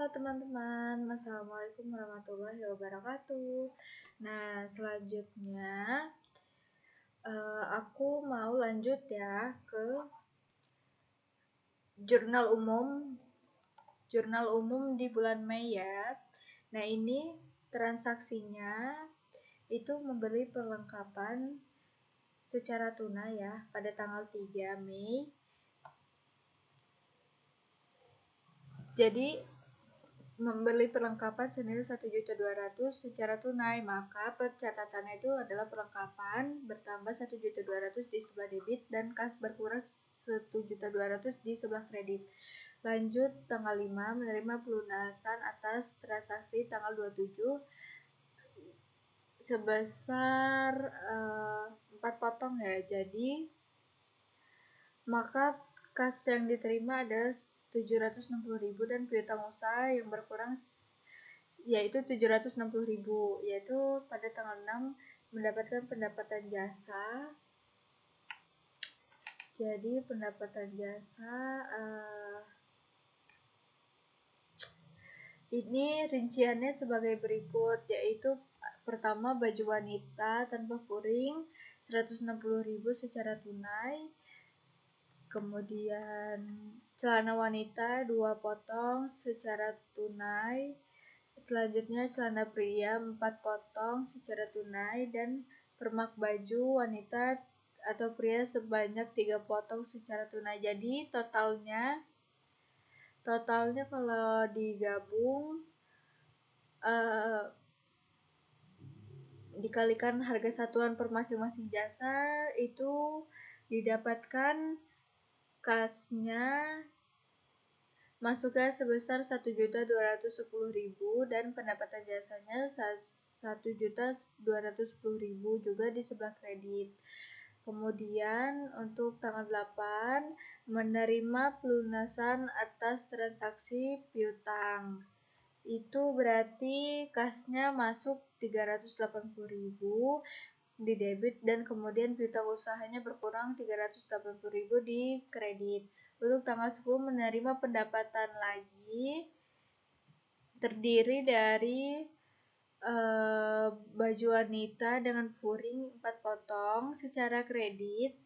Halo teman-teman, Assalamualaikum warahmatullahi wabarakatuh. Nah, selanjutnya aku mau lanjut ya ke jurnal umum di bulan Mei ya. Nah, ini transaksinya itu memberi perlengkapan secara tunai ya pada tanggal 3 Mei. Jadi membeli perlengkapan senilai 1.200.000 secara tunai, maka pencatatannya itu adalah perlengkapan bertambah 1.200.000 di sebelah debit dan kas berkurang 1.200.000 di sebelah kredit. Lanjut tanggal 5 menerima pelunasan atas transaksi tanggal 27 sebesar 4 potong ya. Jadi maka kas yang diterima adalah 760.000 dan piutang usaha yang berkurang yaitu 760.000, yaitu pada tanggal 6 mendapatkan pendapatan jasa. Jadi pendapatan jasa ini rinciannya sebagai berikut, yaitu pertama baju wanita tanpa furing 160.000 secara tunai. Kemudian celana wanita 2 potong secara tunai. Selanjutnya celana pria 4 potong secara tunai dan permak baju wanita atau pria sebanyak 3 potong secara tunai. Jadi totalnya kalau digabung dikalikan harga satuan per masing-masing jasa itu didapatkan kasnya masuknya sebesar 1.210.000 dan pendapatan jasanya 1.210.000 juga di sebelah kredit. Kemudian untuk tanggal 8 menerima pelunasan atas transaksi piutang. Itu berarti kasnya masuk 380.000 di debit dan kemudian piutang usahanya berkurang 380.000 di kredit. Untuk tanggal 10 menerima pendapatan lagi terdiri dari baju wanita dengan furing 4 potong secara kredit.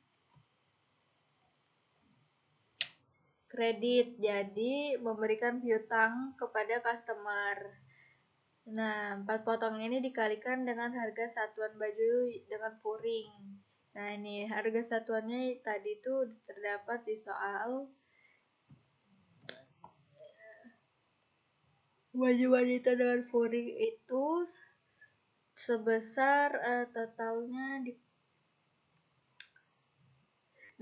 Jadi memberikan piutang kepada customer. Nah, 4 potong ini dikalikan dengan harga satuan baju dengan furing. Nah, ini harga satuannya tadi itu terdapat di soal baju wanita dengan furing itu sebesar totalnya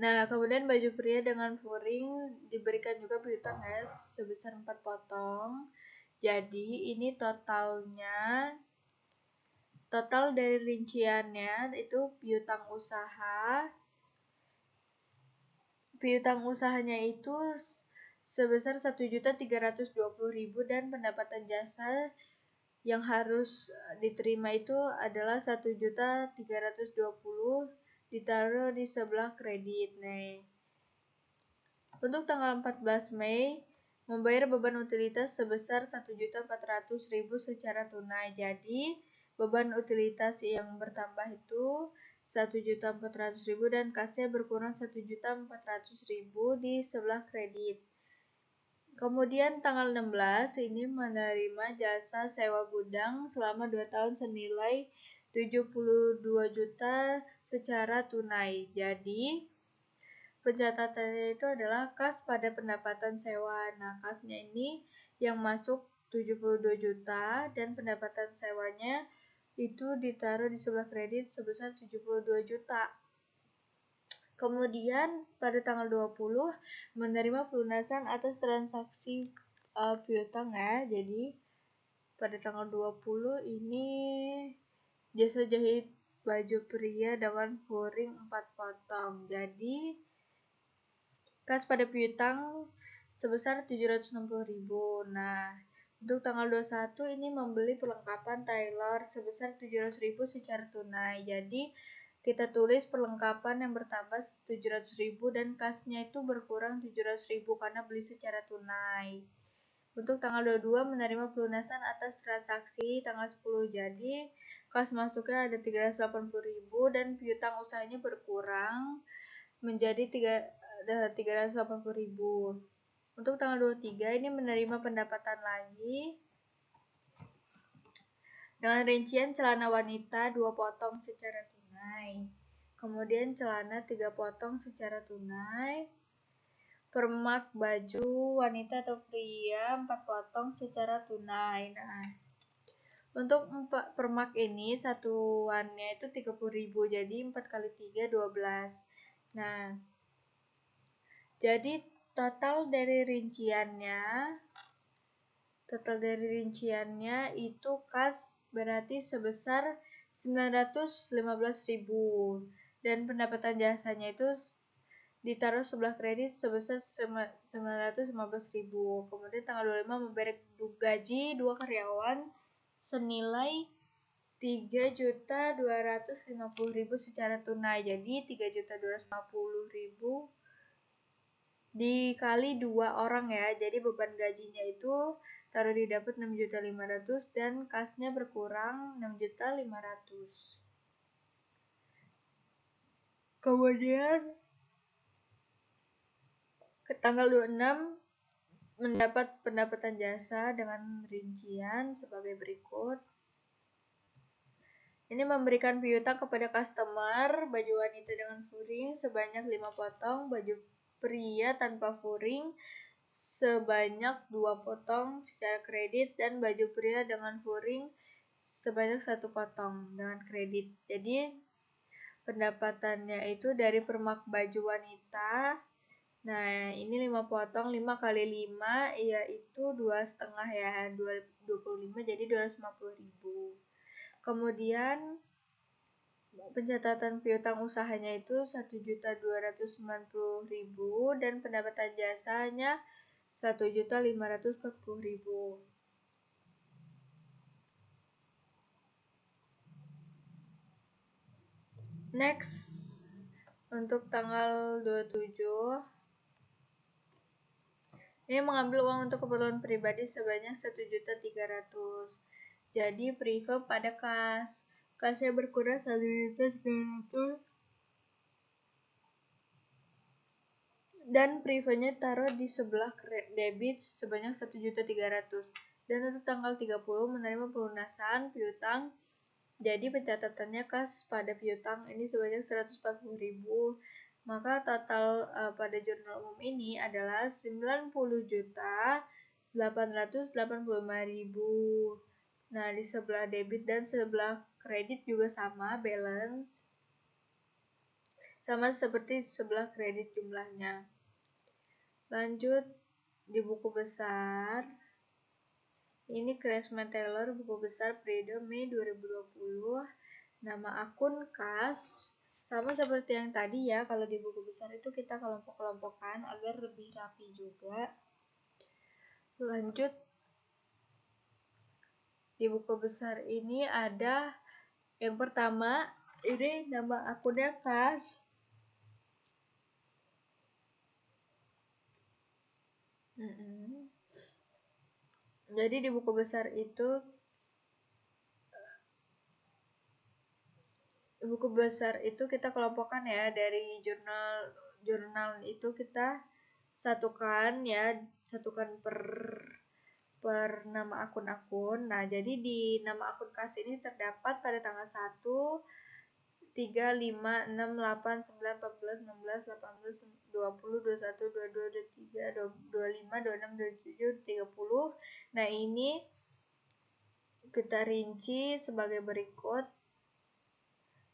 Nah, kemudian baju pria dengan furing diberikan juga piutang ya sebesar 4 potong. Jadi ini total dari rinciannya itu piutang usahanya itu sebesar 1.320.000 dan pendapatan jasa yang harus diterima itu adalah 1.320.000 ditaruh di sebelah kredit. Nih. Untuk tanggal 14 Mei membayar beban utilitas sebesar 1.400.000 secara tunai. Jadi beban utilitas yang bertambah itu 1.400.000 dan kasnya berkurang 1.400.000 di sebelah kredit. Kemudian tanggal 16 ini menerima jasa sewa gudang selama 2 tahun senilai 72 juta secara tunai. Jadi pencatatannya itu adalah kas pada pendapatan sewa. Nah, kasnya ini yang masuk 72 juta dan pendapatan sewanya itu ditaruh di sebelah kredit sebesar 72 juta. Kemudian pada tanggal 20 menerima pelunasan atas transaksi piutang ya. Jadi pada tanggal 20 ini jasa jahit baju pria dengan furing 4 potong. Jadi kas pada piutang sebesar 760.000. Nah, untuk tanggal 21 ini membeli perlengkapan tailor sebesar 700.000 secara tunai. Jadi kita tulis perlengkapan yang bertambah 700.000 dan kasnya itu berkurang 700.000 karena beli secara tunai. Untuk tanggal 22 menerima pelunasan atas transaksi tanggal 10. Jadi kas masuknya ada 380.000 dan piutang usahanya berkurang menjadi 380.000. Untuk tanggal 23 ini menerima pendapatan lagi dengan rincian celana wanita 2 potong secara tunai. Kemudian celana 3 potong secara tunai. Permak baju wanita atau pria 4 potong secara tunai. Nah, untuk permak ini satuannya itu 30.000, jadi 4 kali 3 12. Nah, jadi total dari rinciannya itu kas berarti sebesar 915.000 dan pendapatan jasanya itu ditaruh sebelah kredit sebesar 915.000. Kemudian tanggal 25 membayar gaji 2 karyawan senilai 3.250.000 secara tunai. Jadi 3.250.000 dikali 2 orang ya. Jadi beban gajinya itu taruh di dapur 6.500.000 dan kasnya berkurang 6.500.000. Kemudian ke tanggal 26 mendapat pendapatan jasa dengan rincian sebagai berikut. Ini memberikan piutang kepada customer baju wanita dengan furing sebanyak 5 potong, baju pria tanpa furing sebanyak 2 potong secara kredit, dan baju pria dengan furing sebanyak 1 potong dengan kredit. Jadi pendapatannya itu dari permak baju wanita. Nah, ini 5 potong, 5 kali 5 yaitu 2,5 ya, 25 jadi 250.000. Kemudian pencatatan piutang usahanya itu 1.290.000 dan pendapatan jasanya 1.540.000. Next, untuk tanggal 27 ini mengambil uang untuk keperluan pribadi sebanyak 1.300.000. Jadi prive pada kas. Kasnya berkurang 1.300.000. Dan privenya taruh di sebelah debit sebanyak 1.300.000. Dan untuk tanggal 30 menerima pelunasan piutang. Jadi pencatatannya kas pada piutang ini sebanyak 140.000. Maka total pada jurnal umum ini adalah 90.885.000. Nah, di sebelah debit dan sebelah kredit juga sama balance. Sama seperti sebelah kredit jumlahnya. Lanjut di buku besar. Ini Craftsman Tailor buku besar periode Mei 2020. Nama akun kas sama seperti yang tadi ya, kalau di buku besar itu kita kelompok-kelompokkan agar lebih rapi juga. Lanjut, di buku besar ini ada yang pertama, ini nama akunnya kas. Jadi di buku besar itu kita kelompokkan ya, dari jurnal itu kita satukan per nama akun-akun. Nah, jadi di nama akun kas ini terdapat pada tanggal 1, 3, 5, 6, 8, 9, 14, 16, 18, 20, 21, 22, 23, 25, 26, 27, 30. Nah, ini kita rinci sebagai berikut.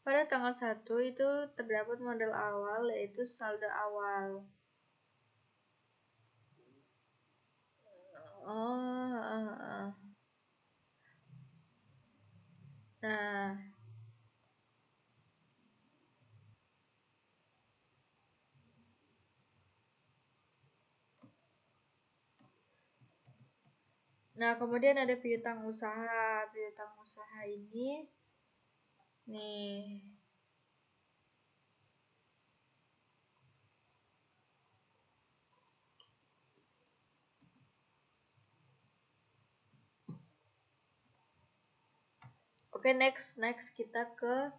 Pada tanggal 1 itu terdapat modal awal yaitu saldo awal. Nah, kemudian ada piutang usaha. Piutang usaha ini nih. Oke, next kita ke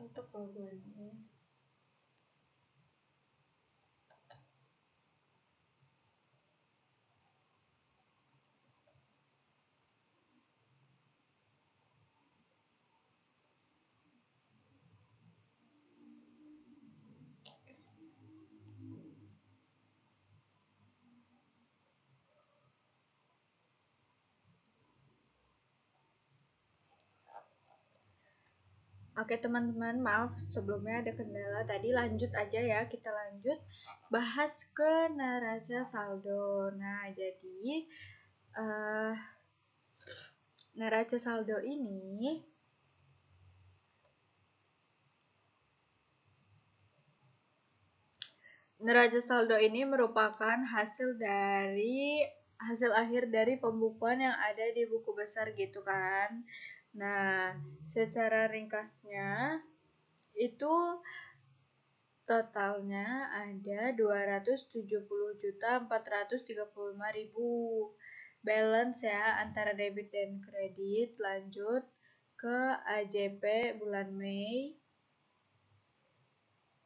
untuk logo ini. Oke teman-teman, maaf sebelumnya ada kendala tadi, lanjut aja ya, kita lanjut bahas ke neraca saldo. Nah, jadi neraca saldo ini merupakan hasil akhir dari pembukuan yang ada di buku besar gitu kan. Nah, secara ringkasnya itu totalnya ada 270.435.000 balance ya, antara debit dan kredit. Lanjut ke AJP bulan Mei.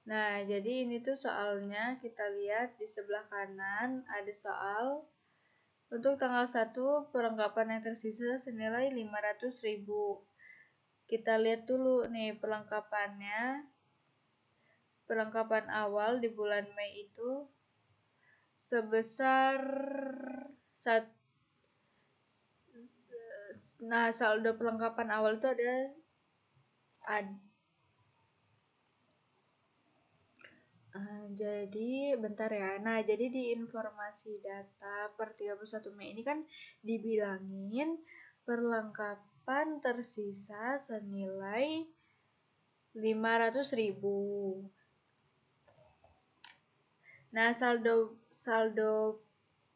Nah, jadi ini tuh soalnya kita lihat di sebelah kanan ada soal untuk tanggal 1 perlengkapan yang tersisa senilai 500.000. Kita lihat dulu nih perlengkapannya. Perlengkapan awal di bulan Mei itu sebesar saldo perlengkapan awal itu jadi bentar ya. Nah, jadi di informasi data per 31 Mei ini kan dibilangin perlengkapan tersisa senilai 500.000. Nah, saldo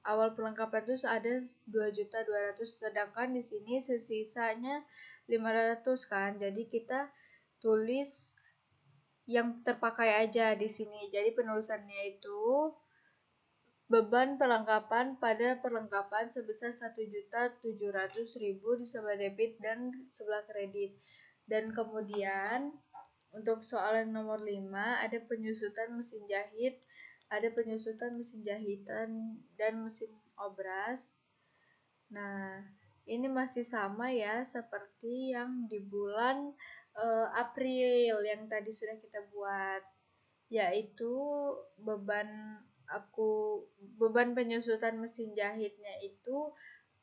awal perlengkapan itu ada 2.200.000, sedangkan di sini sisanya 500 kan. Jadi kita tulis yang terpakai aja di sini. Jadi penulisannya itu beban perlengkapan pada perlengkapan sebesar 1.700.000 di sebelah debit dan sebelah kredit. Dan kemudian untuk soal yang nomor 5 ada penyusutan mesin jahit, dan mesin obras. Nah, ini masih sama ya seperti yang di bulan April yang tadi sudah kita buat, yaitu beban penyusutan mesin jahitnya itu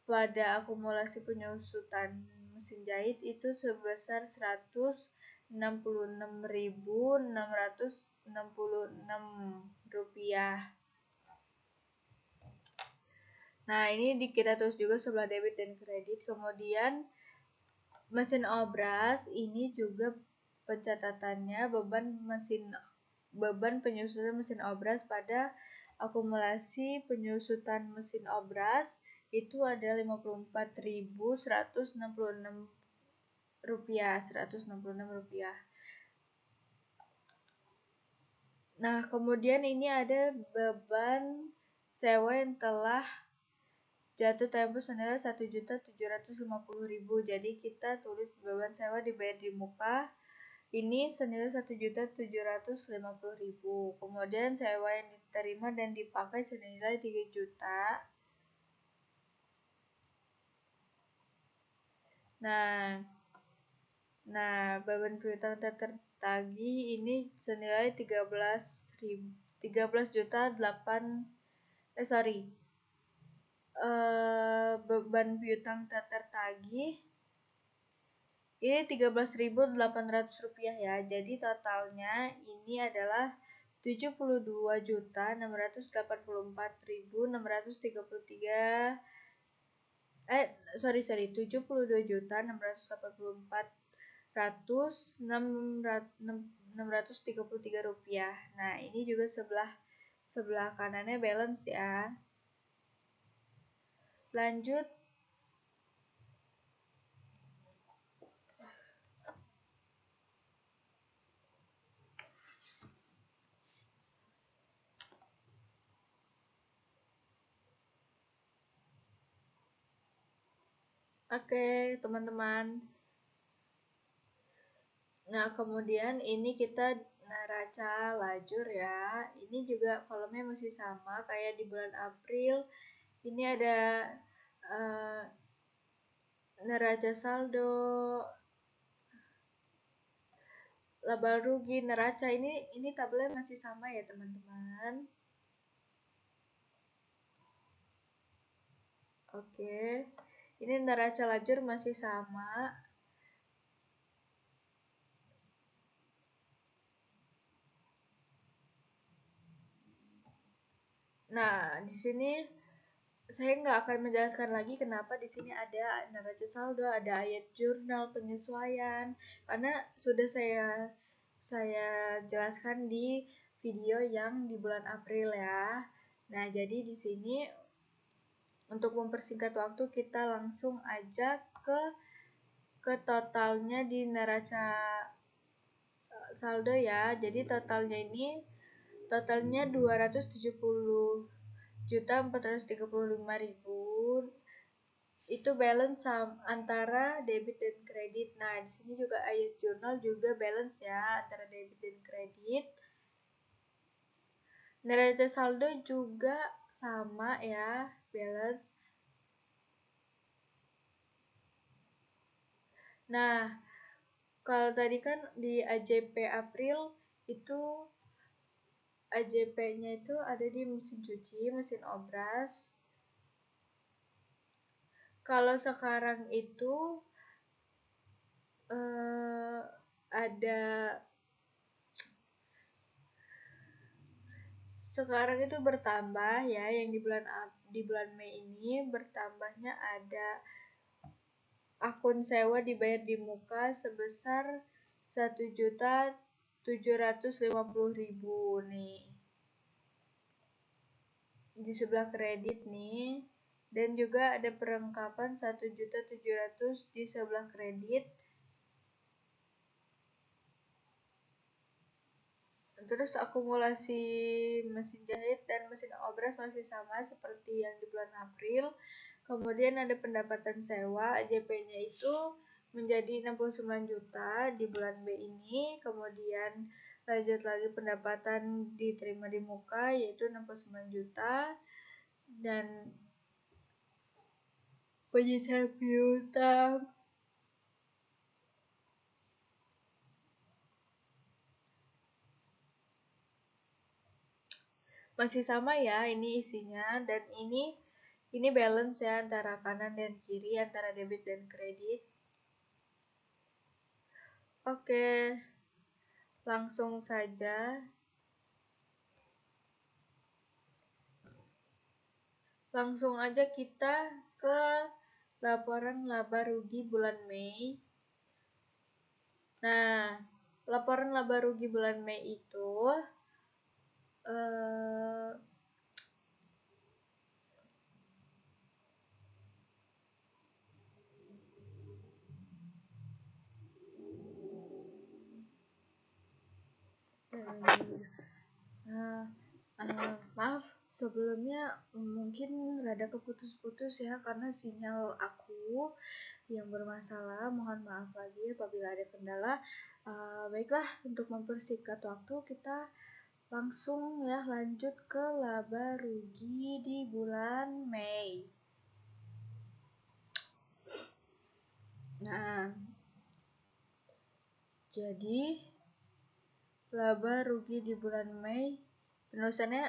pada akumulasi penyusutan mesin jahit itu sebesar 166.666 rupiah. Nah, ini kita tulis juga sebelah debit dan kredit. Kemudian mesin obras ini juga pencatatannya beban penyusutan mesin obras pada akumulasi penyusutan mesin obras itu ada 54.166 rupiah. Nah, kemudian ini ada beban sewa yang telah jatuh tempo senilai 1.750.000. Jadi kita tulis beban sewa dibayar di muka ini senilai 1.750.000. Kemudian sewa yang diterima dan dipakai senilai 3 juta. Nah, beban piutang tak tertagih ini senilai 13 juta 8 beban piutang tak tertagih Ini Rp13.800 ya. Jadi totalnya ini adalah 72.684.633 Rp72.684.633. Nah, ini juga sebelah kanannya balance ya. Lanjut. Oke, teman-teman. Nah, kemudian ini kita neraca lajur ya. Ini juga kolomnya masih sama kayak di bulan April. Ini ada neraca saldo, laba rugi, neraca. Ini tabelnya masih sama ya, teman-teman. Oke. Ini neraca lajur masih sama. Nah, di sini saya nggak akan menjelaskan lagi kenapa di sini ada neraca saldo, ada ayat jurnal penyesuaian, karena sudah saya jelaskan di video yang di bulan April ya. Nah, jadi di sini untuk mempersingkat waktu kita langsung aja ke totalnya di neraca saldo ya. Jadi totalnya 270.435.000. Itu balance antara debit dan kredit. Nah, di sini juga ayat jurnal juga balance ya antara debit dan kredit. Neraca saldo juga sama ya, balance. Nah, kalau tadi kan di AJP April itu AJP-nya itu ada di mesin cuci, mesin obras. Kalau sekarang itu ada sekarang itu bertambah ya, yang di bulan Mei ini bertambahnya ada akun sewa dibayar di muka sebesar 1.750.000 nih di sebelah kredit nih, dan juga ada perlengkapan 1.700.000 di sebelah kredit. Terus akumulasi mesin jahit dan mesin obras masih sama seperti yang di bulan April. Kemudian ada pendapatan sewa, AJP-nya itu menjadi 69 juta di bulan B ini. Kemudian lanjut lagi pendapatan diterima di muka yaitu 69 juta. Dan penyisihan piutang masih sama ya, ini isinya. Dan ini balance ya antara kanan dan kiri, antara debit dan kredit. Oke, langsung saja. Langsung aja kita ke laporan laba rugi bulan Mei. Nah, laporan laba rugi bulan Mei itu maaf sebelumnya mungkin rada keputus-putus ya karena sinyal aku yang bermasalah. Mohon maaf lagi apabila ada kendala. Baiklah, untuk mempersingkat waktu kita langsung ya lanjut ke laba rugi di bulan Mei. Nah, jadi laba rugi di bulan Mei penulisannya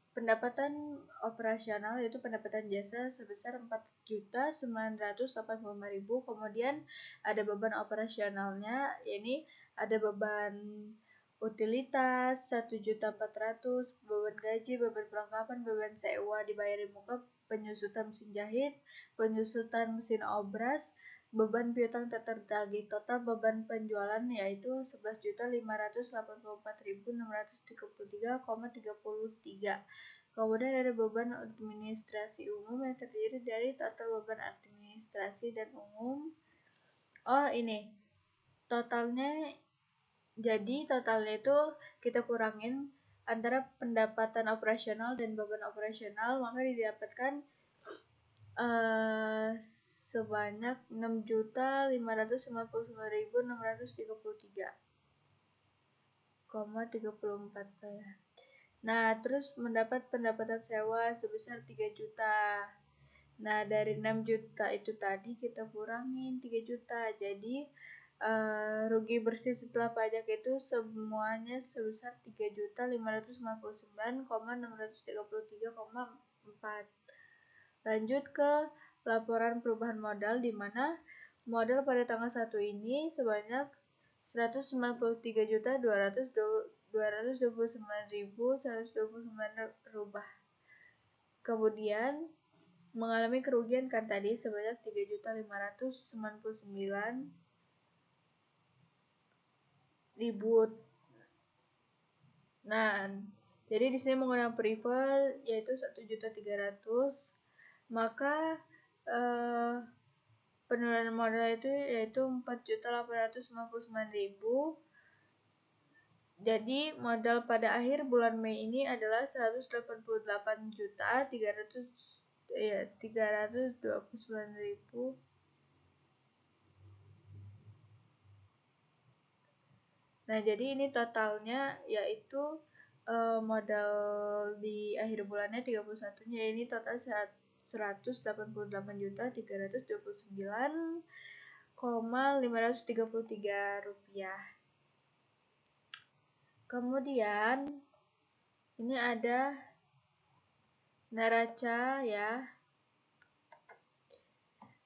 pendapatan operasional yaitu pendapatan jasa sebesar 4.985.000. Kemudian ada beban operasionalnya, ini ada beban utilitas 1.400.000, beban gaji, beban perlengkapan, beban sewa dibayarin muka, penyusutan mesin jahit, penyusutan mesin obras, beban piutang tak tertagih. Total beban penjualan yaitu 11.584.633,33. Kemudian ada beban administrasi umum yang terdiri dari total beban administrasi dan umum. Ini totalnya, jadi totalnya itu kita kurangin antara pendapatan operasional dan beban operasional, maka didapatkan sebanyak 6.599.633,34 ya. Nah, terus mendapat pendapatan sewa sebesar 3 juta. Nah, dari 6 juta itu tadi kita kurangin 3 juta. Jadi rugi bersih setelah pajak itu semuanya sebesar 3.559.633,4. Lanjut ke laporan perubahan modal, di mana modal pada tanggal 1 ini sebanyak 193.229.129 rubah. Kemudian mengalami kerugian kan tadi sebanyak 3.599.000. Nah, jadi di sini menggunakan perival yaitu 1.300.000, maka penurunan modal itu yaitu 4.899.000. Jadi modal pada akhir bulan Mei ini adalah 188.329.000. Nah, jadi ini totalnya yaitu modal di akhir bulannya 31-nya, ini total 188.329,533 rupiah. Kemudian ini ada neraca ya.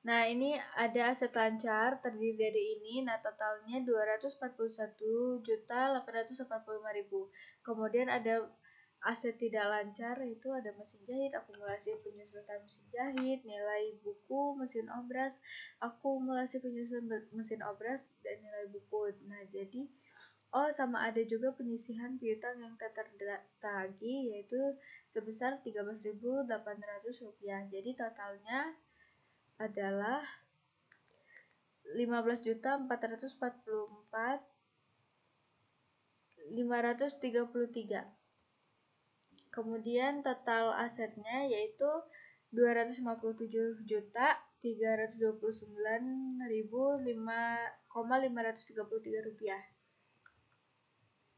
Nah, ini ada aset lancar terdiri dari ini. Nah, totalnya 241.845.000. Kemudian ada aset tidak lancar, itu ada mesin jahit, akumulasi penyusutan mesin jahit, nilai buku mesin obras, akumulasi penyusutan mesin obras, dan nilai buku. Nah, jadi sama ada juga penyisihan piutang yang tak tertagih yaitu sebesar 13.800 rupiah. Jadi totalnya adalah 15.444.533. Kemudian total asetnya yaitu 257.329.533 rupiah.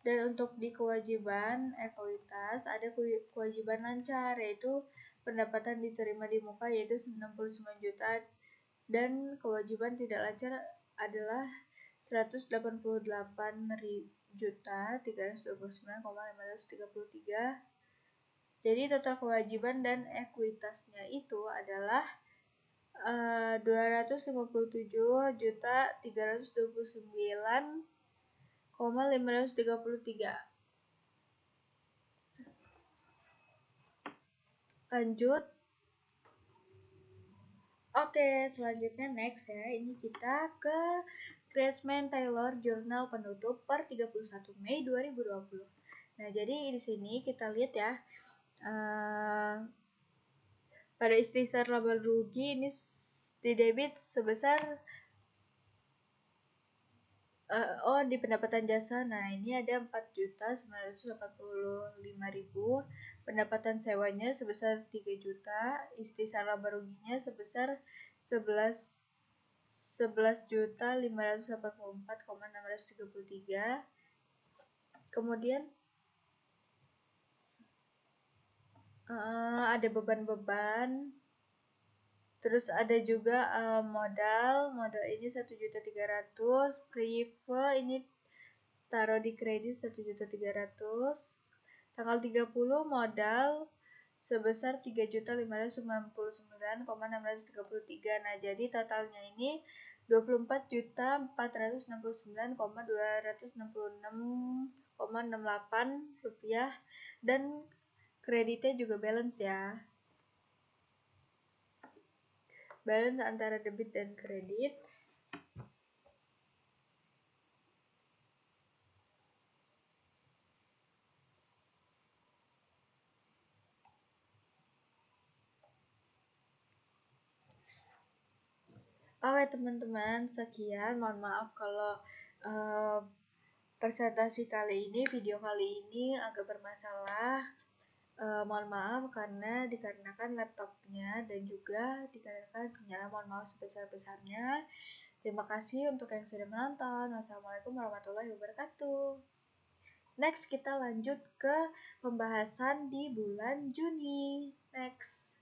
Dan untuk di kewajiban ekuitas ada kewajiban lancar yaitu pendapatan diterima di muka yaitu 69 juta, dan kewajiban tidak lancar adalah 188.329.533. Jadi total kewajiban dan ekuitasnya itu adalah 257.329.533. Lanjut. Oke, selanjutnya next ya. Ini kita ke Craftsman Tailor Jurnal Penutup per 31 Mei 2020. Nah, jadi di sini kita lihat ya. Pada ikhtisar laba rugi ini didebit sebesar di pendapatan jasa. Nah, ini ada 4.985.000. Pendapatan sewanya sebesar 3 juta, ikhtisar laba ruginya sebesar 11.584.633. Kemudian ada beban-beban. Terus ada juga modal ini 1.300.000, prive ini taruh di kredit 1.300.000. Tanggal 30 modal sebesar 3.599.633. Nah, jadi totalnya ini 24.499.266,68 rupiah, dan kreditnya juga balance ya. Balance antara debit dan kredit. Oke teman-teman, sekian. Mohon maaf kalau presentasi kali ini, video kali ini agak bermasalah. Mohon maaf dikarenakan laptopnya dan juga dikarenakan sinyalnya. Mohon maaf sebesar-besarnya. Terima kasih untuk yang sudah menonton. Wassalamualaikum warahmatullahi wabarakatuh. Next, kita lanjut ke pembahasan di bulan Juni. Next.